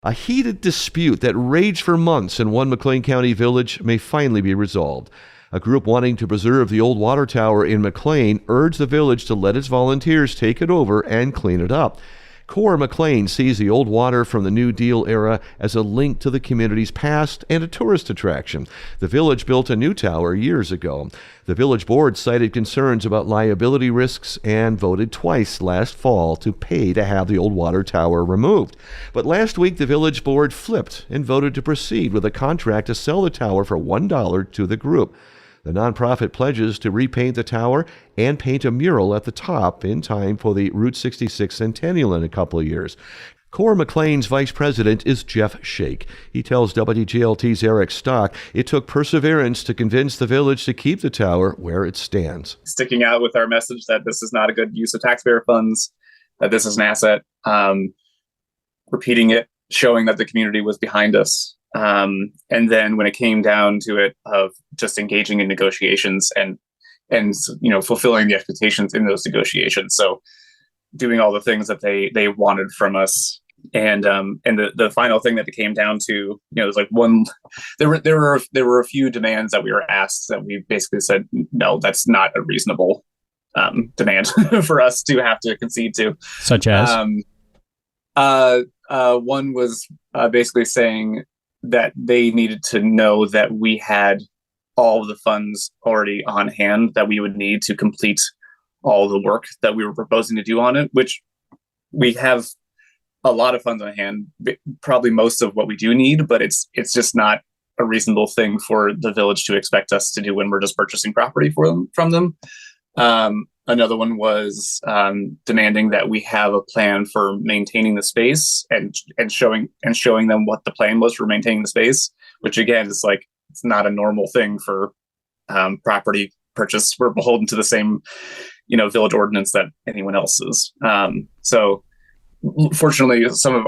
A heated dispute that raged for months in one McLean County village may finally be resolved. A group wanting to preserve the old water tower in McLean urged the village to let its volunteers take it over and clean it up. Core McLean sees the old water from the New Deal era as a link to the community's past and a tourist attraction. The village built a new tower years ago. The village board cited concerns about liability risks and voted twice last fall to pay to have the old water tower removed. But last week, the village board flipped and voted to proceed with a contract to sell the tower for $1 to the group. The nonprofit pledges to repaint the tower and paint a mural at the top in time for the Route 66 centennial in a couple of years. Core McLean's vice president is Jeff Shake. He tells WGLT's Eric Stock it took perseverance to convince the village to keep the tower where it stands. Sticking out with our message that this is not a good use of taxpayer funds, that this is an asset, repeating it, showing that the community was behind us. And then when it came down to it of just engaging in negotiations and fulfilling the expectations in those negotiations. So doing all the things that they wanted from us. And the final thing that it came down to, it was like there were a few demands that we were asked that we basically said, no, that's not a reasonable demand for us to have to concede to. Such as? One was basically saying that they needed to know that we had all of the funds already on hand that we would need to complete all the work that we were proposing to do on it, which we have a lot of funds on hand, probably most of what we do need, but it's just not a reasonable thing for the village to expect us to do when we're just purchasing property from them. Another one was demanding that we have a plan for maintaining the space and showing them what the plan was for maintaining the space, which again is like, it's not a normal thing for property purchase. We're beholden to the same, village ordinance that anyone else is. So fortunately, some of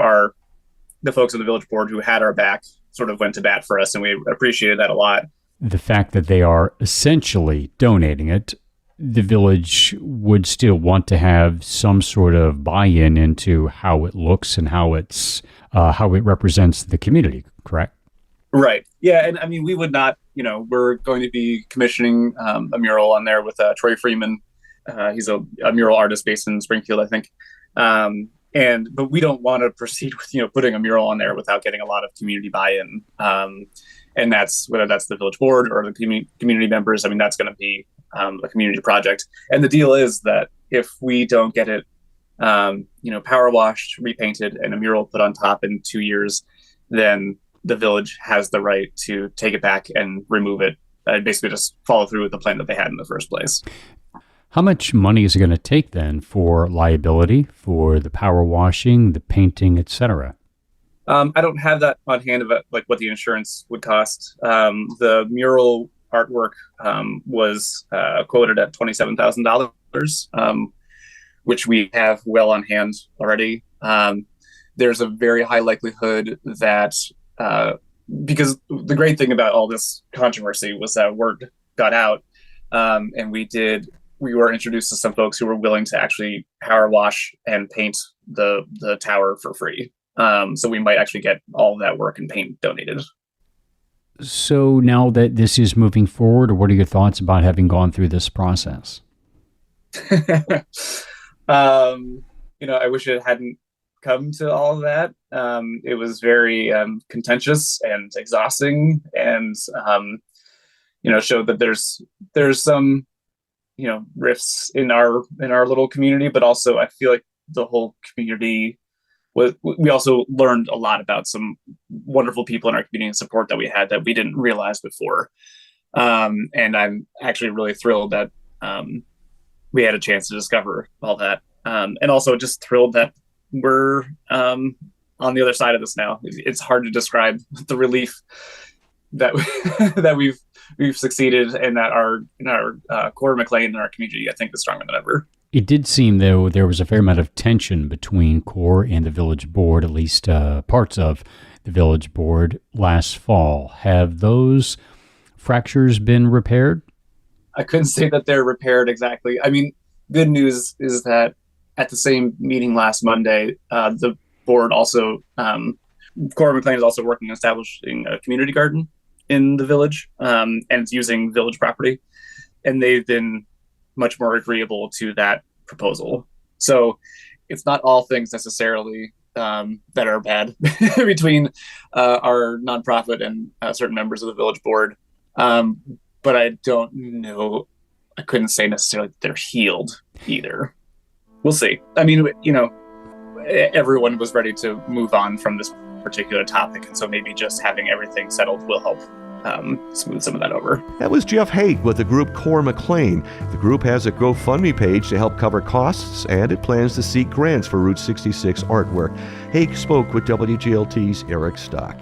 the folks on the village board who had our back sort of went to bat for us, and we appreciated that a lot. The fact that they are essentially donating it, the village would still want to have some sort of buy-in into how it looks and how it represents the community, correct? Right. Yeah. And I mean, we would not, we're going to be commissioning a mural on there with Troy Freeman. He's a mural artist based in Springfield, I think. But we don't want to proceed with, putting a mural on there without getting a lot of community buy-in. And that's whether that's the village board or the community members. I mean, that's going to be a community project. And the deal is that if we don't get it, power washed, repainted, and a mural put on top in 2 years, then the village has the right to take it back and remove it. Basically just follow through with the plan that they had in the first place. How much money is it going to take then for liability, for the power washing, the painting, etc.? I don't have that on hand about like what the insurance would cost. The mural artwork was quoted at $27,000, which we have well on hand already. There's a very high likelihood that because the great thing about all this controversy was that word got out, and we were introduced to some folks who were willing to actually power wash and paint the tower for free. So we might actually get all of that work and paint donated. So now that this is moving forward, what are your thoughts about having gone through this process? I wish it hadn't come to all of that. It was very contentious and exhausting, and showed that there's some rifts in our little community, but also I feel like the whole community we also learned a lot about some wonderful people in our community and support that we had that we didn't realize before. And I'm actually really thrilled that we had a chance to discover all that. And also just thrilled that we're on the other side of this now. It's hard to describe the relief that that we've succeeded, and that our core McLean and our community, I think, is stronger than ever. It did seem, though, there was a fair amount of tension between CORE and the village board, at least parts of the village board last fall. Have those fractures been repaired? I couldn't say that they're repaired exactly. I mean, good news is that at the same meeting last Monday, the board also Core McLean is also working on establishing a community garden in the village, and it's using village property. And they've been much more agreeable to that proposal. So it's not all things necessarily that are bad between our nonprofit and certain members of the village board. But I don't know. I couldn't say necessarily that they're healed either. We'll see. I mean, everyone was ready to move on from this particular topic. And so maybe just having everything settled will help smooth some of that over. That was Jeff Haig with the group Core McLean. The group has a GoFundMe page to help cover costs, and it plans to seek grants for Route 66 artwork. Haig spoke with WGLT's Eric Stock.